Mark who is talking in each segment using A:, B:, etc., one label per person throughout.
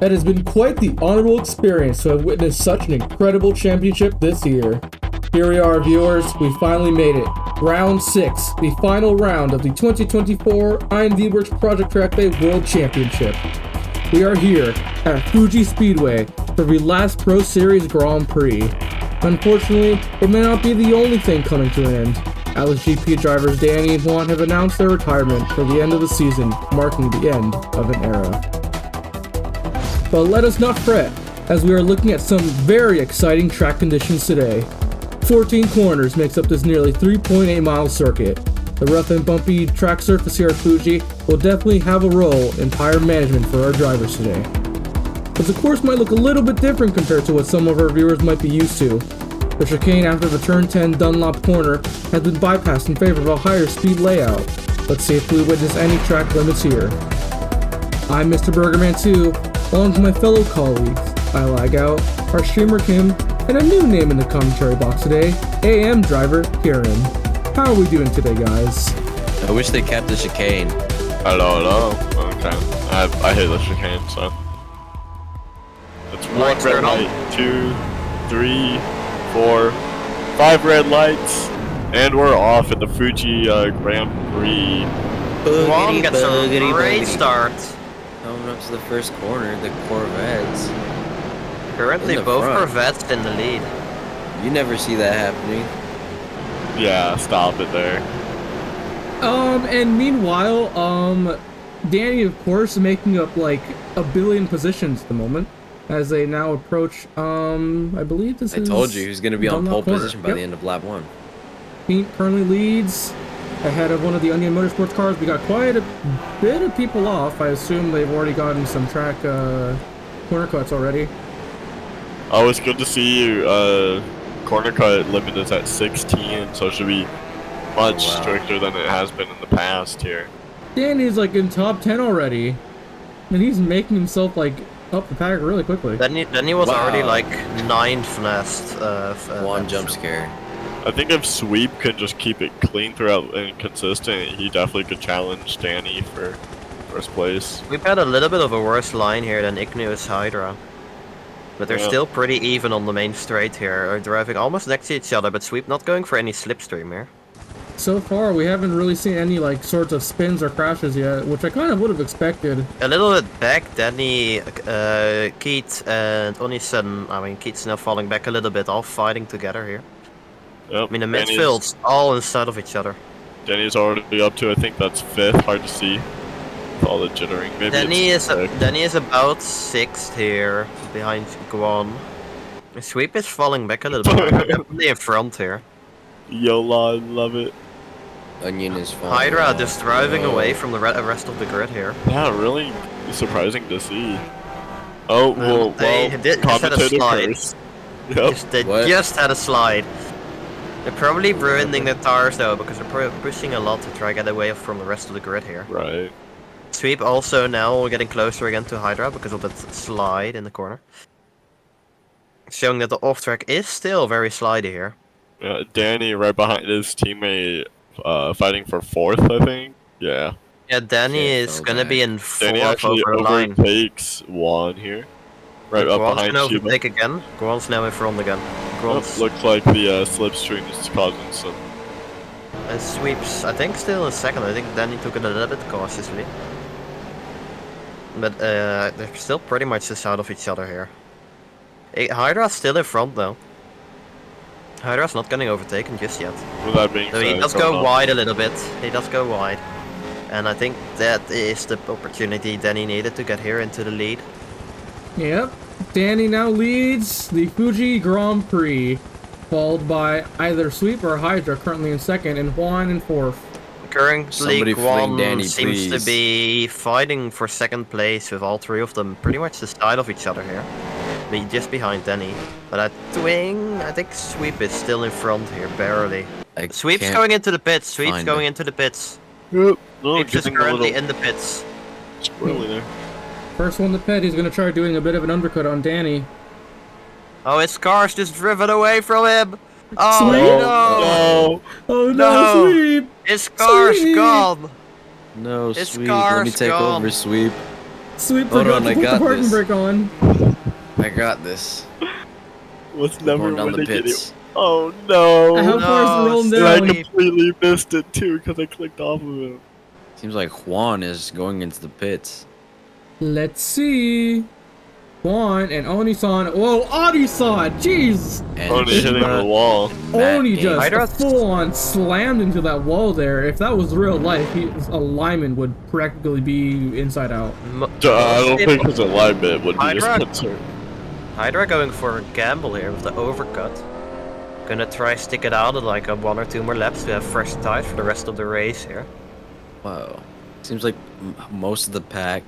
A: It has been quite the honorable experience to have witnessed such an incredible championship this year. Here we are, viewers, we finally made it. Round 6, the final round of the 2024 INV Works Project Trackday World Championship. We are here at Fuji Speedway for the last Pro Series Grand Prix. Unfortunately, it may not be the only thing coming to an end. LSGP drivers Danny and Juan have announced their retirement for the end of the season, marking the end of an era. But let us not fret, as we are looking at some very exciting track conditions today. 14 corners makes up this nearly 3.8 mile circuit. The rough and bumpy track surface here at Fuji will definitely have a role in tire management for our drivers today. But the course might look a little bit different compared to what some of our viewers might be used to. The chicane after the turn 10 Dunlop corner has been bypassed in favor of a higher speed layout. Let's see if we witness any track limits here. I'm Mr. Burgerman 2, along with my fellow colleagues, I Lag Out, our streamer Kim, and a new name in the commentary box today, AM driver Kieran. How are we doing today, guys?
B: I wish they kept the chicane.
C: Hello. Okay. I hate the chicane, so. It's one red light, 2, 3, 4, 5 red lights, and we're off at the Fuji Grand Prix.
D: Juan got some great start.
B: Coming up to the first corner, the Corvettes.
D: Currently both
B: front.
D: Corvettes in the lead.
B: You never see that happening.
C: Yeah, stop it there.
A: And meanwhile, Danny, of course, making up like a billion positions at the moment, as they now approach, I believe this is...
B: I told you he was going to be on pole
A: corner.
B: position by the end of lap 1.
A: Pete currently leads ahead of one of the Onion Motorsports cars. We got quite a bit of people off. I assume they've already gotten some track corner cuts already.
C: Oh, it's good to see you. Corner cut limit is at 16, so it should be much stricter than it has been in the past here.
A: Danny's like in top 10 already, and he's making himself like up the pack really quickly.
D: Then he was already like 9th last.
B: One jump scare.
C: I think if Sweep can just keep it clean throughout and consistent, he definitely could challenge Danny for first place.
D: We've had a little bit of a worse line here than Igneous Hydra. But they're still pretty even on the main straight here. They're driving almost next to each other, but Sweep not going for any slipstream here. So
A: far, we haven't really seen any like sorts of spins or crashes yet, which I kind of would have expected.
D: A little bit back, Danny, Keith, and Onisen. I mean, Keith's now falling back a little bit, all fighting together here.
C: Yep.
D: I mean, the midfield's all inside of each other.
C: Danny's already up to, I think that's 5th. Hard to see. With all the jittering. Maybe
D: Danny is about 6th here, behind Guan. Sweep is falling back a little bit. They're definitely in front here.
C: Yola, love it.
B: Onion is fine.
D: Hydra just driving away from the rest of the grid here.
C: Yeah, really surprising to see. Oh, well,
D: they just had a slide.
C: Yep.
D: They just had a slide. They're probably ruining their tires though, because they're pushing a lot to try to get away from the rest of the grid here.
C: Right.
D: Sweep also now getting closer again to Hydra because of that slide in the corner. Showing that the off-track is still very slidey here.
C: Yeah, Danny right behind his teammate, fighting for 4th, I think. Yeah.
D: Yeah, Danny is gonna be in 4th
C: Danny actually
D: over the line.
C: overtakes Juan here. Right up behind
D: Guan's
C: Shiba.
D: overtake again. Guan's now in front again.
C: Looks like the slipstream is causing some...
D: And Sweeps, I think, still in 2nd. I think Danny took it a little bit cautiously. But they're still pretty much just out of each other here. Hydra's still in front though. Hydra's not getting overtaken just yet.
C: With that being said,
D: he does go wide a little bit. He does go wide. And I think that is the opportunity Danny needed to get here into the lead.
A: Yep. Danny now leads the Fuji Grand Prix, followed by either Sweep or Hydra, currently in 2nd, and Juan in 4th.
D: Currently, Guan seems to be fighting for 2nd place with all 3 of them pretty much the side of each other here. Just behind Danny. But I think Sweep is still in front here, barely. Sweep's going into the pits. Sweep's going into the pits.
C: Yep.
D: Sweep's is currently in the pits.
C: Squirrely there.
A: First one to pit, he's going to try doing a bit of an undercut on Danny.
D: Oh, his car's just driven away from him. Oh,
A: Sweep?
D: no.
A: Oh, no, Sweep.
D: His car's gone.
B: No,
D: His
B: Sweep. Let me take
D: gone.
B: over, Sweep.
A: Sweet,
E: Hold
A: forgot
E: on,
A: to
E: I
A: put the
E: got
A: parking
E: this.
A: brake on.
E: I got this.
C: What's
E: We're
C: never
E: going down the
C: winning any-
E: pits.
C: Oh no!
A: How far is it rolling
C: And I
A: down?
C: completely missed it too because I clicked off of him.
E: Seems like Juan is going into the pits.
A: Let's see. Juan and Oni-san. Whoa, Oni-san! Jeez!
E: And
C: Only hitting
E: Shiba
C: the wall.
E: and Matt
A: Oni
E: Gaines.
A: just full-on slammed into that wall there. If that was real life, his alignment would practically be inside out.
C: I don't think his alignment would be his
D: Hydra-
C: concern.
D: Hydra going for a gamble here with the overcut. Gonna try stick it out at like a 1 or 2 more laps to have fresh tires for the rest of the race here.
E: Wow. Seems like most of the pack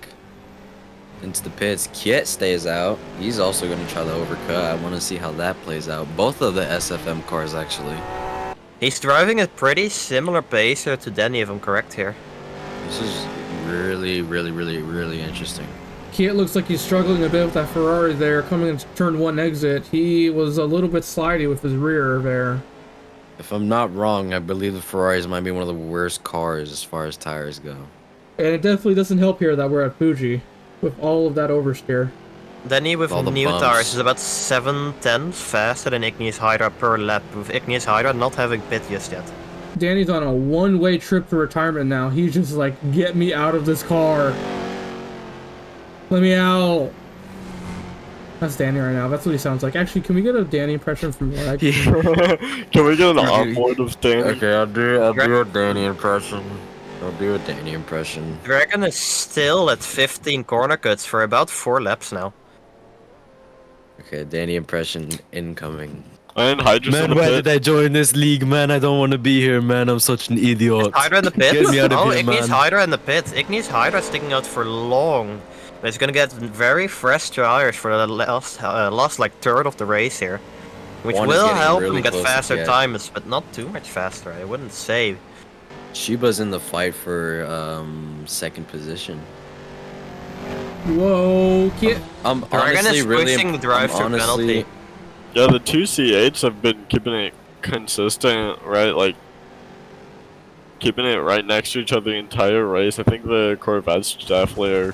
E: into the pits. Kiet stays out. He's also going to try the overcut. I want to see how that plays out. Both of the SFM cars, actually.
D: He's driving at pretty similar pace here to Danny, if I'm correct here.
E: This is really, really, really, really interesting.
A: Kiet looks like he's struggling a bit with that Ferrari there, coming into turn 1 exit. He was a little bit slidey with his rear there.
E: If I'm not wrong, I believe the Ferraris might be one of the worst cars as far as tires go.
A: And it definitely doesn't help here that we're at Fuji with all of that oversteer.
D: Danny with
E: All the
D: new
E: bumps.
D: tires is about 7/10 faster than Ignis Hydra per lap, with Ignis Hydra not having pit just yet.
A: Danny's on a one-way trip to retirement now. He's just like, get me out of this car. Let me out. That's Danny right now. That's what he sounds like. Actually, can we get a Danny impression from Lag?
C: Can we get an onboard of Danny?
E: Okay, I'll do a Danny impression.
D: Dragon is still at 15 corner cuts for about 4 laps now.
E: Okay, Danny impression incoming.
C: And Hydra's in
E: Man,
C: the
E: why
C: pit.
E: did I join this league, man? I don't want to be here, man. I'm such an idiot.
D: Hydra in the pit.
E: Get me out of
D: Oh,
E: here,
D: Ignis
E: man.
D: Hydra in the pit. Ignis Hydra sticking out for long. But he's gonna get very fresh tires for the last like third of the race here, which
E: One is
D: will
E: getting
D: help
E: really
D: him get
E: close to
D: faster
E: Kiet.
D: times, but not too much faster. I wouldn't say.
E: Shiba's in the fight for second position.
A: Whoa, Kiet.
E: I'm
D: Dragon
E: honestly
D: is
E: really
D: pushing the drive-through penalty.
C: Yeah, the two C8s have been keeping it consistent, right? Like, keeping it right next to each other the entire race. I think the Corvettes definitely are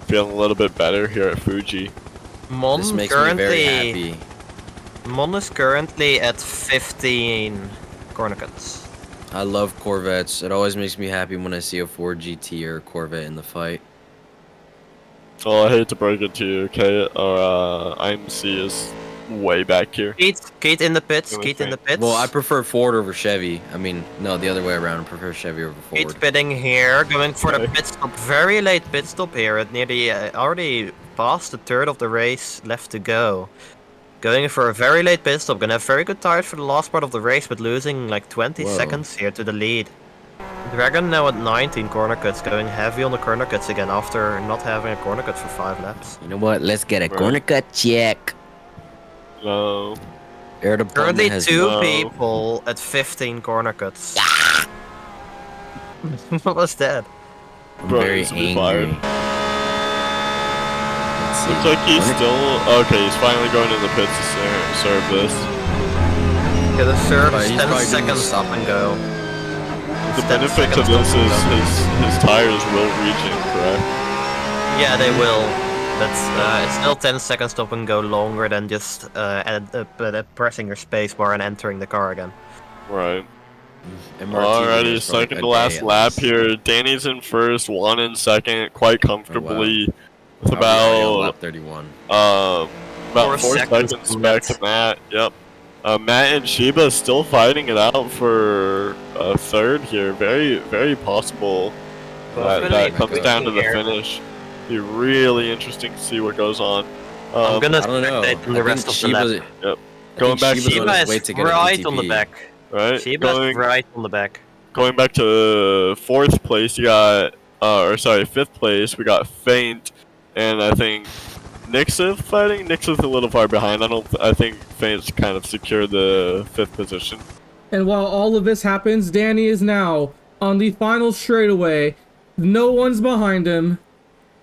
C: feeling a little bit better here at Fuji.
D: Mon
E: This makes me very happy.
D: Mon is currently at 15 corner cuts.
E: I love Corvettes. It always makes me happy when I see a Ford GT or a Corvette in the fight.
C: Oh, I hate to break it to you, okay? IMC is way back here.
D: Keith in the pits.
C: Okay.
D: Keith in the pits.
E: Well, I prefer Ford over Chevy. I mean, no, the other way around. I prefer Chevy over Ford.
D: Keith pitting here, going for the
C: Okay.
D: pit stop. Very late pit stop here. At nearly already past the third of the race left to go. Going for a very late pit stop. Gonna have very good tires for the last part of the race, but losing like 20
E: Whoa.
D: seconds here to the lead. Dragon now at 19 corner cuts, going heavy on the corner cuts again after not having a corner cut for 5 laps.
E: You know what? Let's get a
C: Right.
E: corner cut check.
C: No.
E: Air department
D: Currently
E: has
D: 2
C: no-
D: people at 15 corner cuts. What was that?
E: I'm
C: Bro,
E: very
C: he's
E: angry.
C: fired.
E: Let's see.
C: Looks like he's
E: Corner-
C: still... Okay, he's finally going in the pits to serve this.
D: Okay, the serve
E: Right,
D: is
E: he's
D: 10
E: probably doing
D: seconds
E: the
D: stop and go.
C: The
D: 10
C: benefit to
D: seconds
C: this
D: stop and
C: is
D: go.
C: his tires will regen, correct?
D: Yeah, they will. But it's still 10 seconds stop and go longer than just pressing your spacebar and entering the car again.
C: Right.
E: MRT
C: Alrighty,
E: videos for like
C: second
E: a
C: to last
E: day at
C: lap
E: least.
C: here. Danny's in first, Juan in second, quite comfortably. With
E: I'll be already on
C: about
E: lap 31.
C: about 4
D: 4
C: seconds
D: seconds
C: back to Matt. Yep. Matt and Shiba still fighting it out for a third here. Very, very possible that
D: Really
C: comes down to the
D: here.
C: finish. Be really interesting to see what goes on.
D: I'm gonna
E: I don't know.
D: spectate from the rest of the lap.
C: Going back
E: Shiba's
D: Shiba
E: on his
D: is
E: way to get an
D: right on the
E: ATP.
D: back.
C: right,
D: Shiba is right on the back.
C: going back to fourth place. You got, fifth place. We got Faint, and I think Nixith fighting. Nixith a little far behind. I think Faint's kind of secured the 5th position.
A: And while all of this happens, Danny is now on the final straightaway. No one's behind him.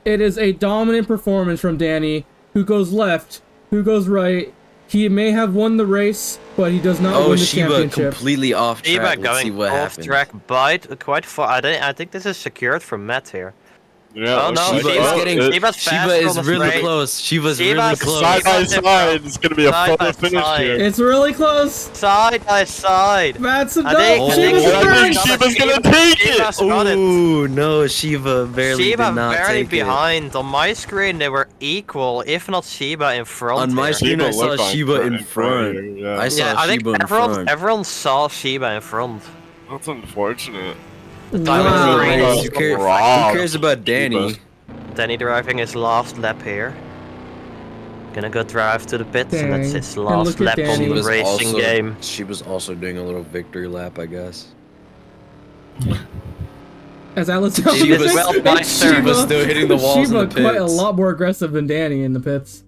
A: It is a dominant performance from Danny, who goes left, who goes right. He may have won the race, but he does not
E: Oh,
A: win the
E: Shiba
A: championship.
E: completely off track.
D: Shiba
E: Let's see
D: going
E: what
D: off
E: happens.
D: track quite far. I think this is secured from Matt here.
C: Yeah,
D: Oh, no,
C: looks
E: Shiba
C: like
E: is
C: it.
E: getting.
D: Shiba's
E: Shiba
D: faster
E: is
D: on the
E: really
D: straight.
E: close. Shiba's
D: Shiba's
E: really close.
C: Side by
D: Shiba's
C: side, it's gonna be a
D: Side by
C: photo finish
D: side.
C: here.
A: It's really close.
D: Side by side.
A: That's a
D: I think-
A: no.
D: I think
A: Shiba's
C: I think
A: first.
C: Shiba's gonna take it.
D: Shiba's got it.
E: Ooh, no, Shiba barely
D: Shiba
E: did not
D: barely
E: take
D: behind. On my screen, they were equal, if not Shiba in front.
E: On my
D: here.
E: screen, I saw
C: looked like
E: Shiba in
C: front
E: front.
C: here, yeah.
E: I saw
D: Yeah, I think
E: Shiba in
D: everyone,
E: front.
D: everyone saw Shiba in front.
C: That's unfortunate.
D: Time
A: Wow.
D: is
E: Nice.
D: green.
E: Who cares about Danny?
D: Danny driving his last lap here. Gonna go drive to the pits, and
A: Dang.
D: that's his
A: And
D: last
A: look at
D: lap on
A: Danny.
D: the racing game.
E: She was also doing a little victory lap, I guess.
A: As Alice
E: She was-
D: well,
E: She was still hitting the walls
A: Shiba
E: in the pits.
A: quite a lot more aggressive than Danny in the pits.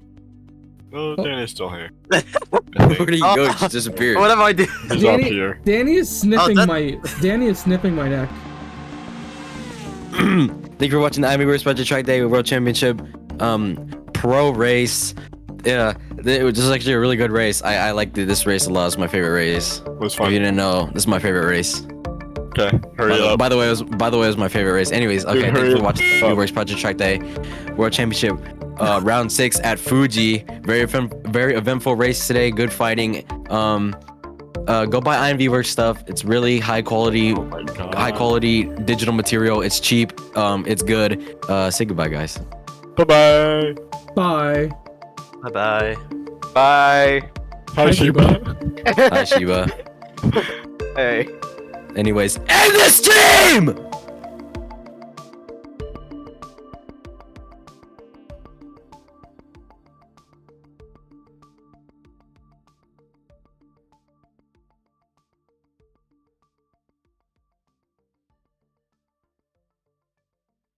C: Oh, Danny's still here.
E: Where did he go? He just disappeared.
D: What am I doing?
C: He's up here.
A: Danny is sniffing
D: that-
A: Danny is sniffing my neck.
E: Thank you for watching the INV Project Trackday World Championship pro race. Yeah, it was just actually a really good race. I liked this race a lot. It's my favorite race.
C: It was
E: If you
C: fun.
E: didn't know, this is my favorite race.
C: Okay, hurry up.
E: By the way, it was my favorite race. Anyways, okay, thank
C: hurry
E: you
C: up.
E: for watching the INV Race Project Trackday World Championship round 6 at Fuji. Very eventful race today. Good fighting. Go buy INV Works stuff. It's really high quality,
C: Oh my God.
E: high quality digital material. It's cheap. It's good. Say goodbye, guys.
C: Bye-bye.
A: Bye.
D: Bye bye.
C: Bye. Hi, Shiba.
E: Hi, Shiba.
D: Hey.
E: Anyways, end the stream!